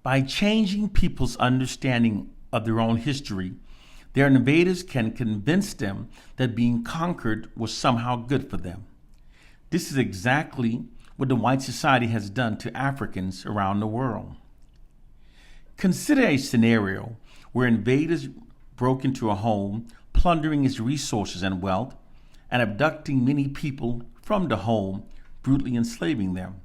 By changing people's understanding of their own history, their invaders can convince them that being conquered was somehow good for them. This is exactly what the white society has done to Africans around the world. Consider a scenario where invaders broke into a home, plundering its resources and wealth, and abducting many people from the home, brutally enslaving them.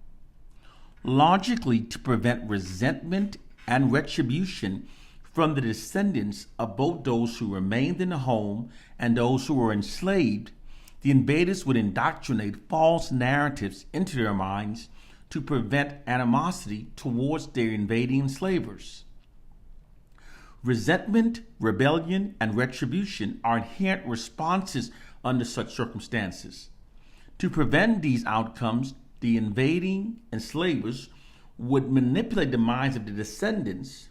Logically, to prevent resentment and retribution from the descendants of both those who remained in the home and those who were enslaved, the invaders would indoctrinate false narratives into their minds to prevent animosity towards their invading enslavers. Resentment, rebellion, and retribution are inherent responses under such circumstances. To prevent these outcomes, the invading enslavers would manipulate the minds of the descendants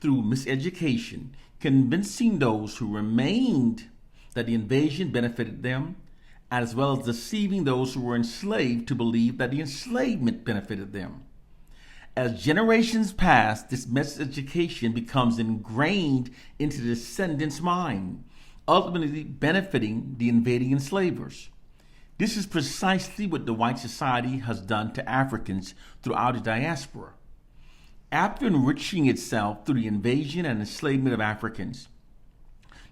through miseducation, convincing those who remained that the invasion benefited them, as well as deceiving those who were enslaved to believe that the enslavement benefited them. As generations pass, this miseducation becomes ingrained into the descendants' mind, ultimately benefiting the invading enslavers. This is precisely what the white society has done to Africans throughout the diaspora. After enriching itself through the invasion and enslavement of Africans,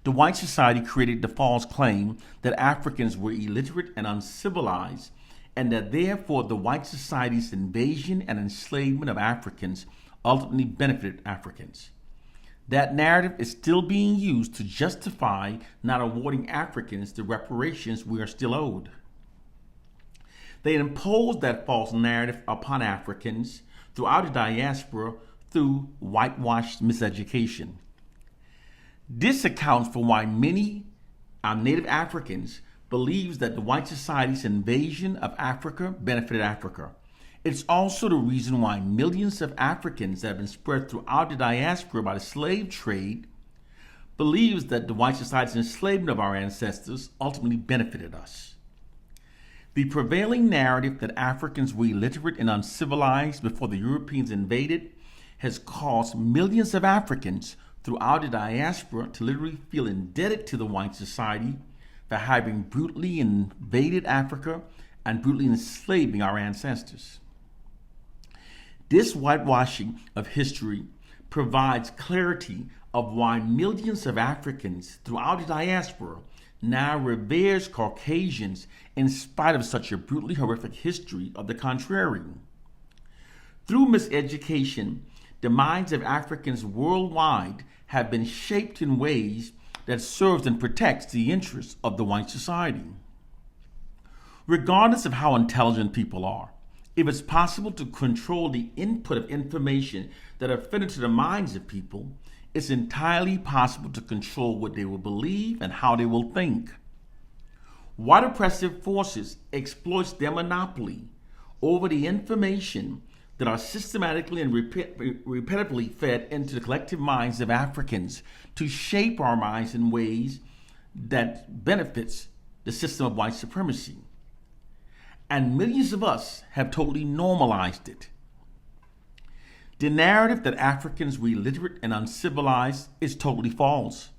the white society created the false claim that Africans were illiterate and uncivilized, and that therefore the white society's invasion and enslavement of Africans ultimately benefited Africans. That narrative is still being used to justify not awarding Africans the reparations we are still owed. They imposed that false narrative upon Africans throughout the diaspora through whitewashed miseducation. This accounts for why many native Africans believes that the white society's invasion of Africa benefited Africa. It's also the reason why millions of Africans that have been spread throughout the diaspora by the slave trade believes that the white society's enslavement of our ancestors ultimately benefited us. The prevailing narrative that Africans were illiterate and uncivilized before the Europeans invaded has caused millions of Africans throughout the diaspora to literally feel indebted to the white society for having brutally invaded Africa and brutally enslaving our ancestors. This whitewashing of history provides clarity of why millions of Africans throughout the diaspora now reveres Caucasians in spite of such a brutally horrific history of the contrary. Through miseducation, the minds of Africans worldwide have been shaped in ways that serves and protects the interests of the white society. Regardless of how intelligent people are, if it's possible to control the input of information that are fed into the minds of people, it's entirely possible to control what they will believe and how they will think. White oppressive forces exploit their monopoly over the information that are systematically and repetitively fed into the collective minds of Africans to shape our minds in ways that benefits the system of white supremacy. And millions of us have totally normalized it. The narrative that Africans were illiterate and uncivilized is totally false.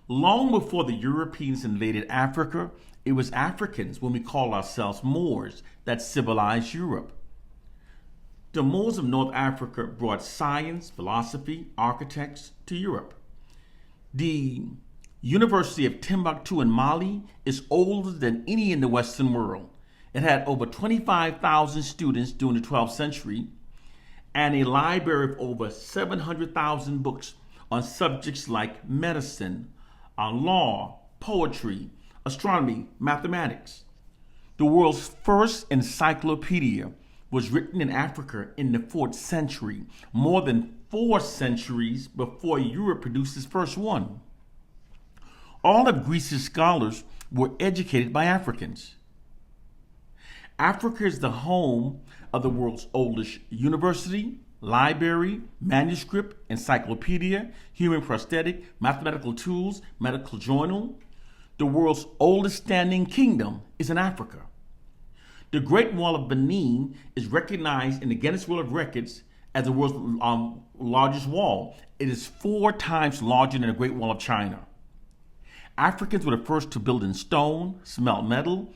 Long before the Europeans invaded Africa, it was Africans, when we call ourselves Moors, that civilized Europe. The Moors of North Africa brought science, philosophy, architects to Europe. The University of Timbuktu in Mali is older than any in the Western world. It had over 25,000 students during the 12th century and a library of over 700,000 books on subjects like medicine, law, poetry, astronomy, mathematics. The world's first encyclopedia was written in Africa in the 4th century, more than 4 centuries before Europe produced its first one. All of Greece's scholars were educated by Africans. Africa is the home of the world's oldest university, library, manuscript, encyclopedia, human prosthetic, mathematical tools, medical journal. The world's oldest standing kingdom is in Africa. The Great Wall of Benin is recognized in the Guinness World of Records as the world's largest wall. It is 4 times larger than the Great Wall of China. Africans were the first to build in stone, smelt metal.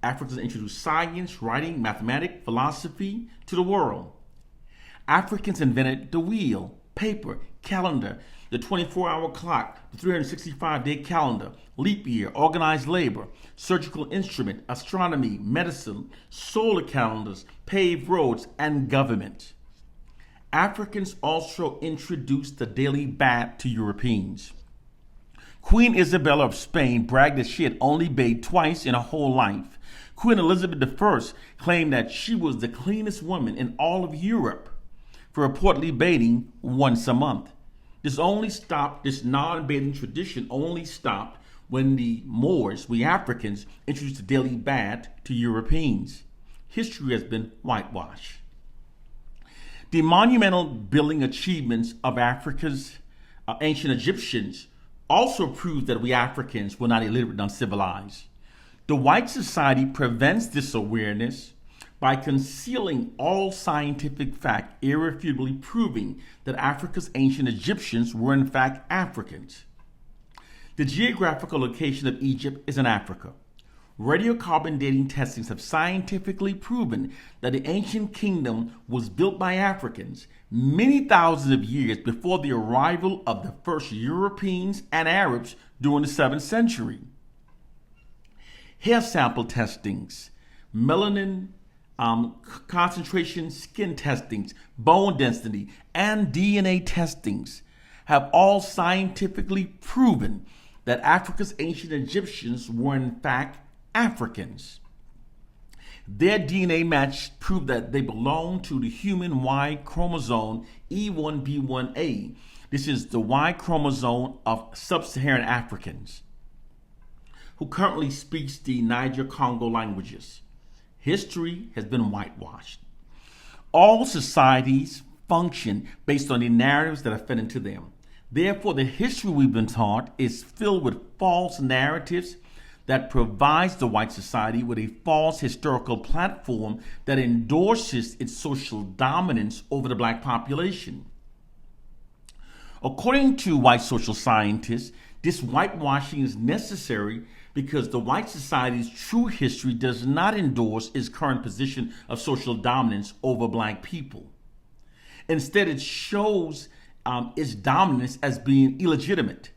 Africans introduced science, writing, mathematics, philosophy to the world. Africans invented the wheel, paper, calendar, the 24-hour clock, the 365-day calendar, leap year, organized labor, surgical instrument, astronomy, medicine, solar calendars, paved roads, and government. Africans also introduced the daily bath to Europeans. Queen Isabella of Spain bragged that she had only bathed twice in her whole life. Queen Elizabeth I claimed that she was the cleanest woman in all of Europe for reportedly bathing once a month. This non-bathing tradition only stopped when the Moors, we Africans, introduced the daily bath to Europeans. History has been whitewashed. The monumental building achievements of Africa's ancient Egyptians also prove that we Africans were not illiterate and uncivilized. The white society prevents this awareness by concealing all scientific fact, irrefutably proving that Africa's ancient Egyptians were in fact Africans. The geographical location of Egypt is in Africa. Radiocarbon dating testings have scientifically proven that the ancient kingdom was built by Africans many thousands of years before the arrival of the first Europeans and Arabs during the 7th century. Hair sample testings, melanin concentration skin testings, bone density, and DNA testings have all scientifically proven that Africa's ancient Egyptians were in fact Africans. Their DNA match proved that they belong to the human Y chromosome E1B1A. This is the Y chromosome of sub-Saharan Africans, who currently speaks the Niger-Congo languages. History has been whitewashed. All societies function based on the narratives that are fed into them. Therefore, the history we've been taught is filled with false narratives that provides the white society with a false historical platform that endorses its social dominance over the black population. According to white social scientists, this whitewashing is necessary because the white society's true history does not endorse its current position of social dominance over black people. Instead, it shows its dominance as being illegitimate.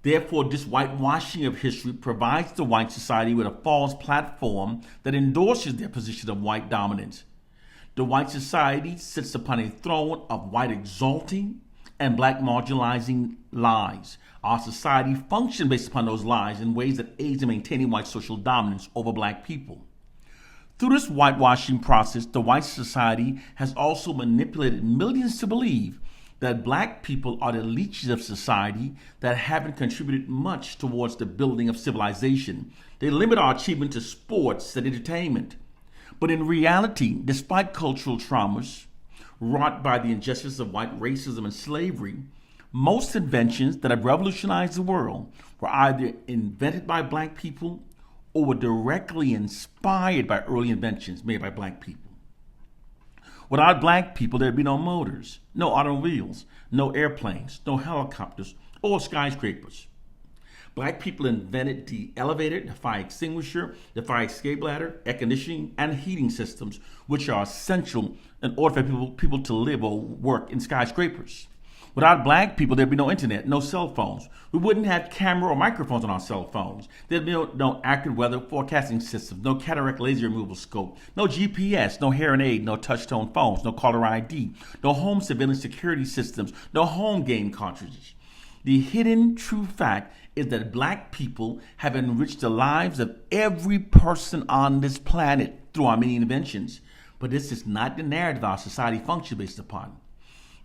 Therefore, this whitewashing of history provides the white society with a false platform that endorses their position of white dominance. The white society sits upon a throne of white exalting and black marginalizing lies. Our society functions based upon those lies in ways that aids in maintaining white social dominance over black people. Through this whitewashing process, the white society has also manipulated millions to believe that black people are the leeches of society that haven't contributed much towards the building of civilization. They limit our achievement to sports and entertainment. But in reality, despite cultural traumas wrought by the injustice of white racism and slavery, most inventions that have revolutionized the world were either invented by black people or were directly inspired by early inventions made by black people. Without black people, there'd be no motors, no automobiles, no airplanes, no helicopters, or skyscrapers. Black people invented the elevator, the fire extinguisher, the fire escape ladder, air conditioning, and heating systems, which are essential in order for people to live or work in skyscrapers. Without black people, there'd be no internet, no cell phones. We wouldn't have camera or microphones on our cell phones. There'd be no accurate weather forecasting systems, no cataract laser removal scope, no GPS, no hearing aid, no touch-tone phones, no caller ID, no home surveillance security systems, no home game cartridges. The hidden true fact is that black people have enriched the lives of every person on this planet through our many inventions. But this is not the narrative our society functions based upon.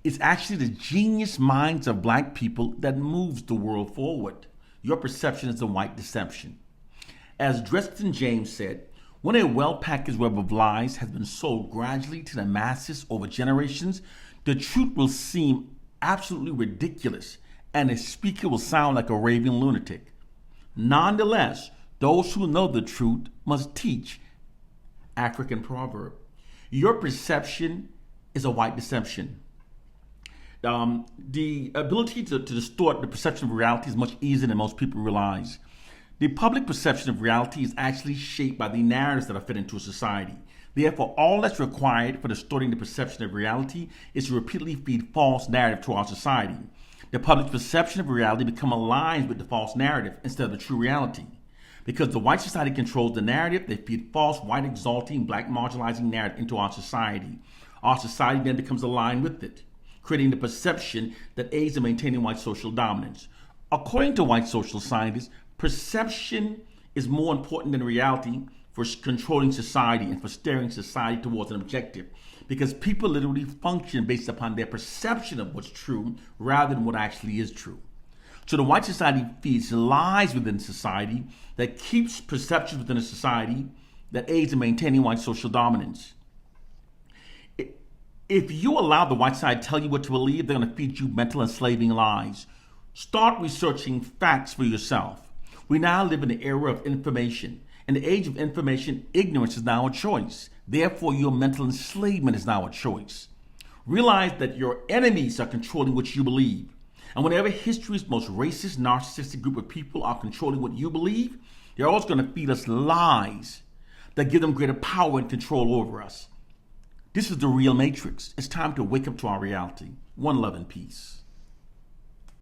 It's actually the genius minds of black people that moves the world forward. Your perception is a white deception. As Dresden James said, when a well-packaged web of lies has been sold gradually to the masses over generations, the truth will seem absolutely ridiculous and a speaker will sound like a raving lunatic. Nonetheless, those who know the truth must teach. African proverb. Your perception is a white deception. The ability to distort the perception of reality is much easier than most people realize. The public perception of reality is actually shaped by the narratives that are fit into a society. Therefore, all that's required for distorting the perception of reality is to repeatedly feed false narrative to our society. The public's perception of reality becomes aligned with the false narrative instead of the true reality. Because the white society controls the narrative, they feed false, white exalting, black marginalizing narrative into our society. Our society then becomes aligned with it, creating the perception that aids in maintaining white social dominance. According to white social scientists, perception is more important than reality for controlling society and for steering society towards an objective, because people literally function based upon their perception of what's true rather than what actually is true. So the white society feeds lies within society that keeps perceptions within a society that aids in maintaining white social dominance. If you allow the white side to tell you what to believe, they're going to feed you mental enslaving lies. Start researching facts for yourself. We now live in the era of information. In the age of information, ignorance is now a choice. Therefore, your mental enslavement is now a choice. Realize that your enemies are controlling what you believe. And whenever history's most racist, narcissistic group of people are controlling what you believe, they're always going to feed us lies that give them greater power and control over us. This is the real matrix. It's time to wake up to our reality. One love and peace.